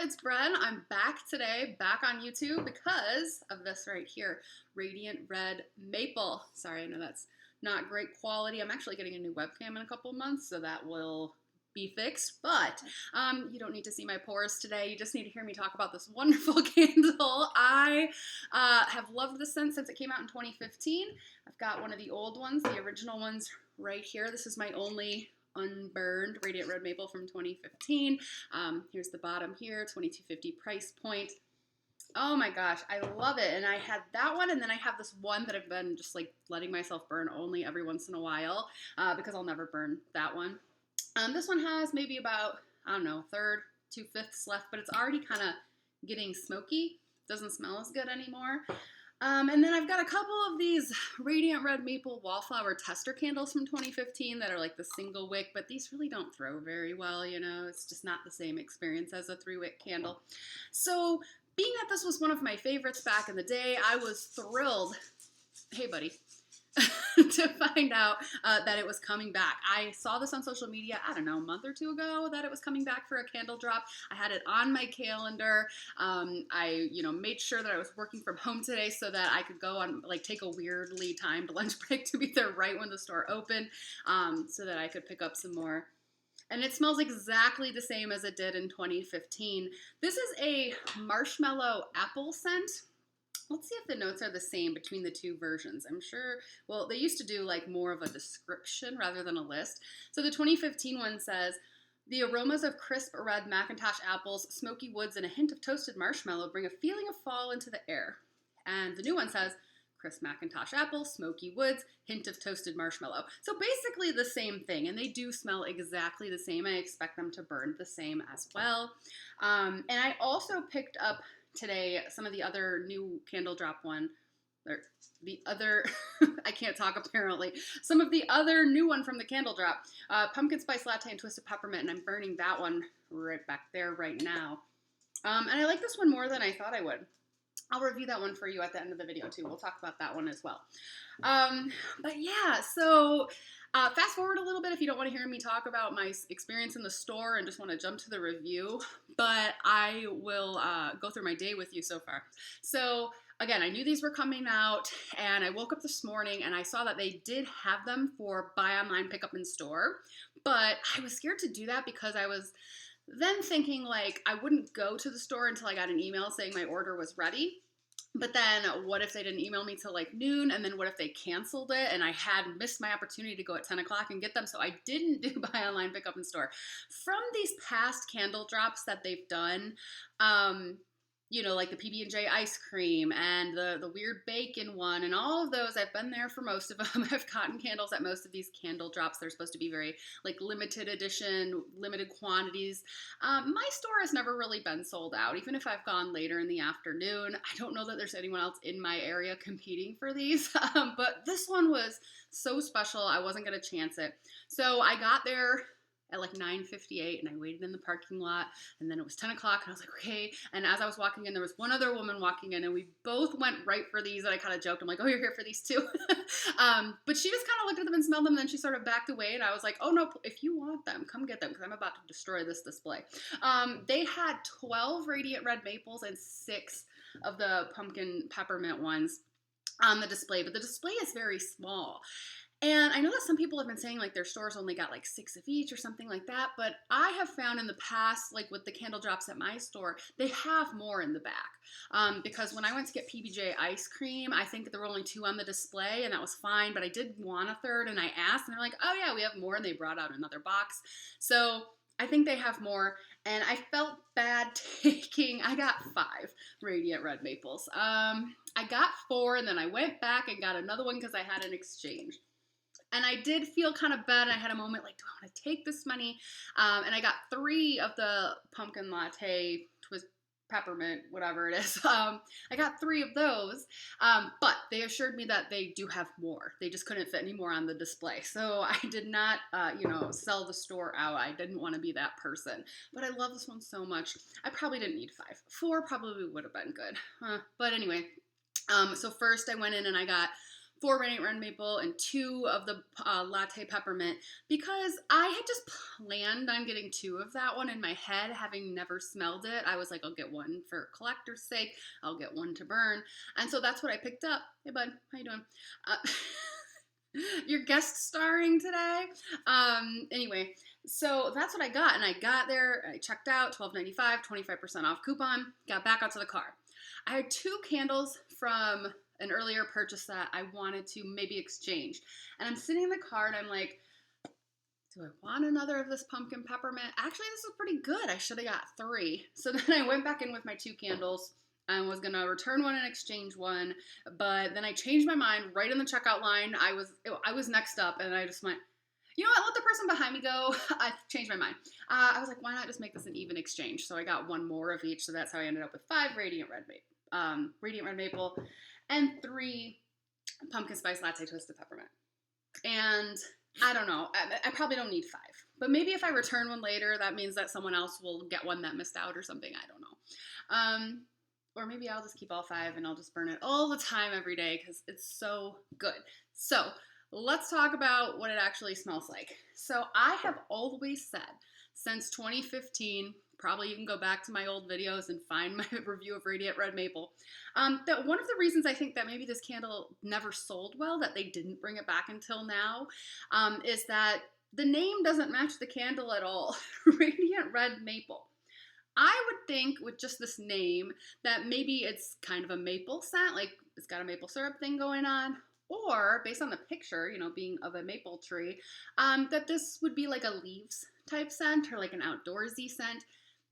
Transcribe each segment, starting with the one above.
it's Bren. I'm back today, back on YouTube because of this right here, Radiant Red Maple. Sorry, I know that's not great quality. I'm actually getting a new webcam in a couple months, so that will be fixed, but you don't need to see my pores today. You just need to hear me talk about this wonderful candle. I have loved this scent since it came out in 2015. I've got one of the old ones, the original ones right here. This is my only unburned Radiant Red Maple from 2015. Here's the bottom here, $22.50 price point. Oh my gosh, I love it. And I had that one, and then I have this one that I've been just like letting myself burn only every once in a while because I'll never burn that one. This one has maybe about, I don't know, a third, 2/5 left, but it's already kind of getting smoky. Doesn't smell as good anymore. And then I've got a couple of these Radiant Red Maple Wallflower Tester candles from 2015 that are like the single wick, but these really don't throw very well, you know. It's just not the same experience as a 3-wick candle. So being that this was one of my favorites back in the day, I was thrilled, hey buddy, to find out that it was coming back. I saw this on social media, I don't know, a month or two ago that it was coming back for a candle drop. I had it on my calendar. I, made sure that I was working from home today so that I could go on, take a weirdly timed lunch break to be there right when the store opened, so that I could pick up some more. And it smells exactly the same as it did in 2015. This is a marshmallow apple scent. Let's see if the notes are the same between the two versions. I'm sure, well, they used to do more of a description rather than a list. So the 2015 one says, the aromas of crisp red McIntosh apples, smoky woods, and a hint of toasted marshmallow bring a feeling of fall into the air. And the new one says, crisp McIntosh apple, smoky woods, hint of toasted marshmallow. So basically the same thing, and they do smell exactly the same. I expect them to burn the same as well. And I also picked up today some of the other new candle drop one, or the other, I can't talk apparently, some of the other new one from the candle drop, Pumpkin Spice Latte and Twisted Peppermint, and I'm burning that one right back there right now. And I like this one more than I thought I would. I'll review that one for you at the end of the video too. We'll talk about that one as well. But yeah, so fast forward a little bit if you don't want to hear me talk about my experience in the store and just want to jump to the review, but I will go through my day with you so far. So again, I knew these were coming out, and I woke up this morning and I saw that they did have them for buy online, pick up in store, but I was scared to do that because I was then thinking I wouldn't go to the store until I got an email saying my order was ready. But then what if they didn't email me till noon, and then what if they canceled it and I had missed my opportunity to go at 10 o'clock and get them? So I didn't do buy online, pick up in store. From these past candle drops that they've done, like the PB&J ice cream and the weird bacon one and all of those, I've been there for most of them. I've gotten candles at most of these candle drops. They're supposed to be very limited edition, limited quantities. My store has never really been sold out, even if I've gone later in the afternoon. I don't know that there's anyone else in my area competing for these, but this one was so special. I wasn't going to chance it. So I got there at 9:58, and I waited in the parking lot, and then it was 10 o'clock, and I was like, okay, and as I was walking in, there was one other woman walking in, and we both went right for these, and I kind of joked, I'm like, oh, you're here for these too? But she just kind of looked at them and smelled them, and then she sort of backed away, and I was like, oh no, if you want them, come get them, because I'm about to destroy this display. They had 12 Radiant Red Maples and 6 of the Pumpkin Peppermint ones on the display, but the display is very small. And I know that some people have been saying their stores only got 6 of each or something like that, but I have found in the past, with the candle drops at my store, they have more in the back. Because when I went to get PB&J ice cream, I think there were only 2 on the display, and that was fine, but I did want a third, and I asked, and they're like, oh yeah, we have more, and they brought out another box. So I think they have more, and I felt bad I got 5 Radiant Red Maples. I got 4, and then I went back and got another one because I had an exchange. And I did feel kind of bad. I had a moment do I want to take this money? And I got 3 of the pumpkin latte, twist peppermint, whatever it is. I got 3 of those, but they assured me that they do have more. They just couldn't fit any more on the display. So I did not, sell the store out. I didn't want to be that person. But I love this one so much. I probably didn't need 5. 4 probably would have been good. But anyway, so first I went in and I got 4 Radiant Red Maple and 2 of the Latte Peppermint, because I had just planned on getting 2 of that one in my head, having never smelled it. I was like, I'll get one for collector's sake, I'll get one to burn, and so that's what I picked up. Hey bud, how you doing? You're guest starring today. Anyway, so that's what I got, and I got there, I checked out, $12.95, 25% off coupon, got back out to the car. I had 2 candles from an earlier purchase that I wanted to maybe exchange. And I'm sitting in the car and I'm like, do I want another of this pumpkin peppermint? Actually, this is pretty good. I should have got 3. So then I went back in with my 2 candles and was going to return one and exchange one. But then I changed my mind right in the checkout line. I was next up and I just went, you know what, let the person behind me go. I changed my mind. I was like, why not just make this an even exchange? So I got 1 more of each. So that's how I ended up with 5 Radiant Red Maple, and 3 Pumpkin Spice Latte Twisted Peppermint. And I don't know, I probably don't need 5. But maybe if I return one later, that means that someone else will get one that missed out or something. I don't know. Or maybe I'll just keep all 5 and I'll just burn it all the time every day because it's so good. So let's talk about what it actually smells like. So I have always said since 2015, probably you can go back to my old videos and find my review of Radiant Red Maple, that one of the reasons I think that maybe this candle never sold well, that they didn't bring it back until now, is that the name doesn't match the candle at all. Radiant Red Maple. I would think with just this name that maybe it's kind of a maple scent, like it's got a maple syrup thing going on, or based on the picture, you know, being of a maple tree, that this would be like a leaves type scent or like an outdoorsy scent.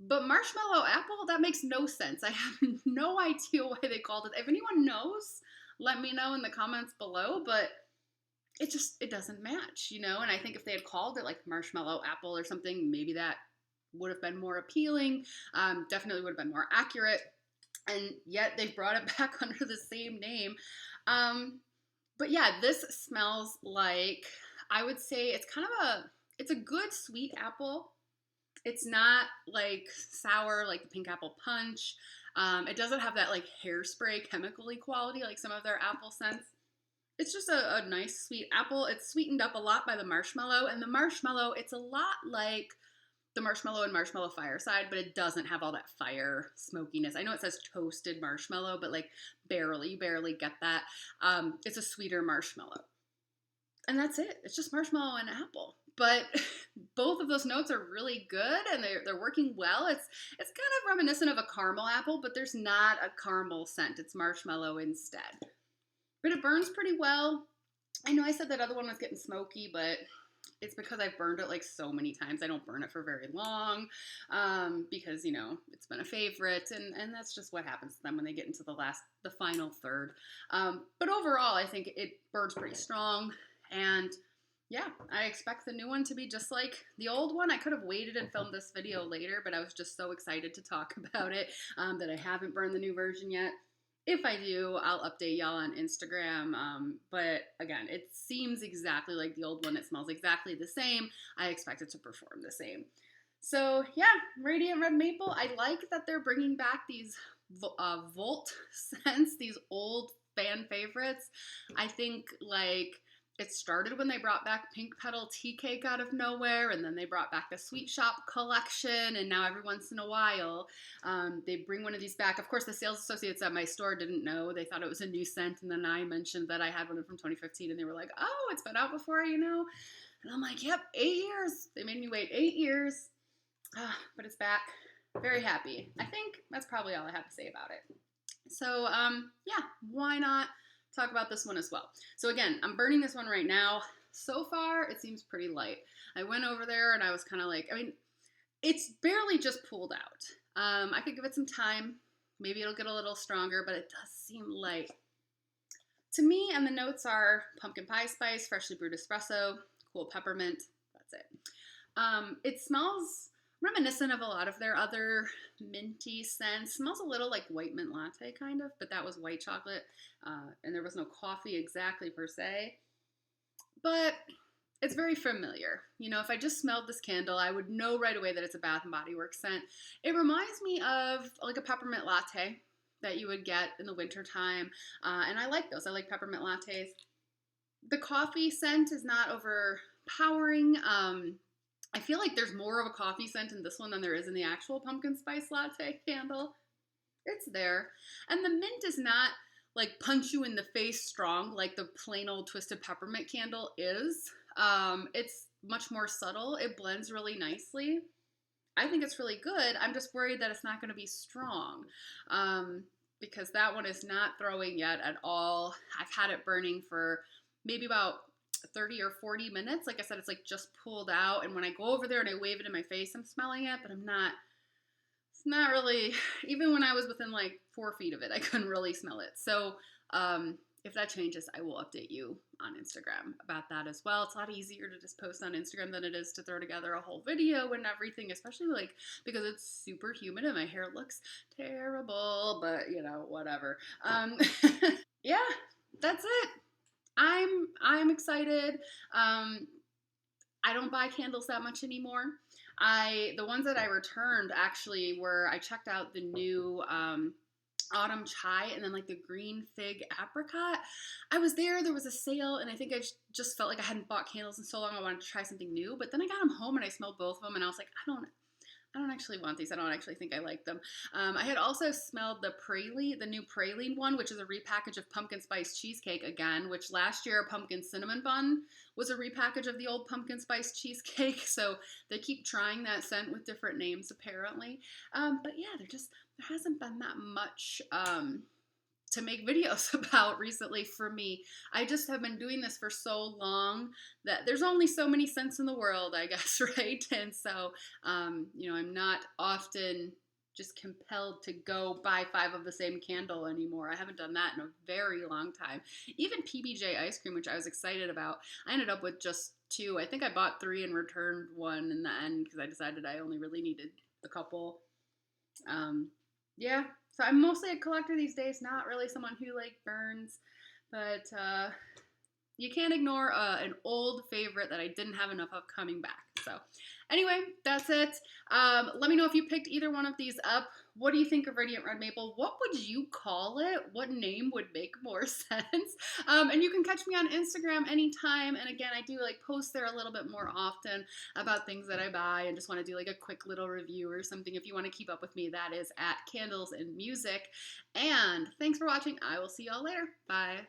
But marshmallow apple, that makes no sense. I have no idea why they called it. If anyone knows, let me know in the comments below, but it doesn't match, you know? And I think if they had called it like marshmallow apple or something, maybe that would have been more appealing, definitely would have been more accurate. And yet they brought it back under the same name. But yeah, this smells like, I would say it's a good sweet apple. It's not like sour like the pink apple punch. It doesn't have that like hairspray chemically quality like some of their apple scents. It's just a nice sweet apple. It's sweetened up a lot by the marshmallow, and the marshmallow, it's a lot like the marshmallow and marshmallow fireside, but it doesn't have all that fire smokiness. I know it says toasted marshmallow, but like you barely get that. It's a sweeter marshmallow. And that's it. It's just marshmallow and apple. But both of those notes are really good and they're working well. It's kind of reminiscent of a caramel apple, but there's not a caramel scent. It's marshmallow instead. But it burns pretty well. I know I said that other one was getting smoky, but it's because I've burned it like so many times. I don't burn it for very long because, you know, it's been a favorite, and that's just what happens to them when they get into the final third. But overall, I think it burns pretty strong, and yeah, I expect the new one to be just like the old one. I could have waited and filmed this video later, but I was just so excited to talk about it that I haven't burned the new version yet. If I do, I'll update y'all on Instagram. But again, it seems exactly like the old one. It smells exactly the same. I expect it to perform the same. So yeah, Radiant Red Maple. I like that they're bringing back these Volt scents, these old fan favorites. I think like it started when they brought back Pink Petal Tea Cake out of nowhere, and then they brought back the Sweet Shop collection, and now every once in a while they bring one of these back. Of course, the sales associates at my store didn't know. They thought it was a new scent, and then I mentioned that I had one from 2015, and they were like, oh, it's been out before, you know? And I'm like, yep, 8 years. They made me wait 8 years, but it's back. Very happy. I think that's probably all I have to say about it. So, yeah, why not talk about this one as well. So again, I'm burning this one right now. So far, it seems pretty light. I went over there and I was kind of like, I mean, it's barely just pulled out. I could give it some time. Maybe it'll get a little stronger, but it does seem light. To me, and the notes are pumpkin pie spice, freshly brewed espresso, cool peppermint. That's it. It smells reminiscent of a lot of their other minty scents. Smells a little like white mint latte kind of, but that was white chocolate, and there was no coffee exactly per se. But it's very familiar. You know, if I just smelled this candle, I would know right away that it's a Bath & Body Works scent. It reminds me of like a peppermint latte that you would get in the wintertime, and I like those. I like peppermint lattes. The coffee scent is not overpowering. I feel like there's more of a coffee scent in this one than there is in the actual pumpkin spice latte candle. It's there. And the mint is not like punch you in the face strong like the plain old Twisted Peppermint candle is. It's much more subtle. It blends really nicely. I think it's really good. I'm just worried that it's not going to be strong, because that one is not throwing yet at all. I've had it burning for maybe about 30 or 40 minutes. Like I said, it's like just pulled out. And when I go over there and I wave it in my face, I'm smelling it, but it's not really, even when I was within like 4 feet of it, I couldn't really smell it. So, if that changes, I will update you on Instagram about that as well. It's a lot easier to just post on Instagram than it is to throw together a whole video and everything, especially like because it's super humid and my hair looks terrible, but whatever. Yeah, that's it. I'm excited. I don't buy candles that much anymore. The ones that I returned actually were I checked out the new autumn chai and then like the green fig apricot. I was there, there was a sale, and I think I just felt like I hadn't bought candles in so long. I wanted to try something new, but then I got them home and I smelled both of them, and I was like, I don't actually want these. I don't actually think I like them. I had also smelled the new praline one, which is a repackage of pumpkin spice cheesecake again, which last year pumpkin cinnamon bun was a repackage of the old pumpkin spice cheesecake. So they keep trying that scent with different names apparently. But yeah, there hasn't been that much to make videos about recently for me. I just have been doing this for so long that there's only so many scents in the world, I guess, right? And so, I'm not often just compelled to go buy 5 of the same candle anymore. I haven't done that in a very long time. Even PBJ ice cream, which I was excited about, I ended up with just 2. I think I bought 3 and returned 1 in the end because I decided I only really needed a couple. Yeah, so I'm mostly a collector these days, not really someone who like burns, but you can't ignore an old favorite that I didn't have enough of coming back. So anyway, that's it. Let me know if you picked either one of these up. What do you think of Radiant Red Maple? What would you call it? What name would make more sense? And you can catch me on Instagram anytime. And again, I do like post there a little bit more often about things that I buy and just want to do like a quick little review or something. If you want to keep up with me, that is at Candles and Music. And thanks for watching. I will see y'all later. Bye.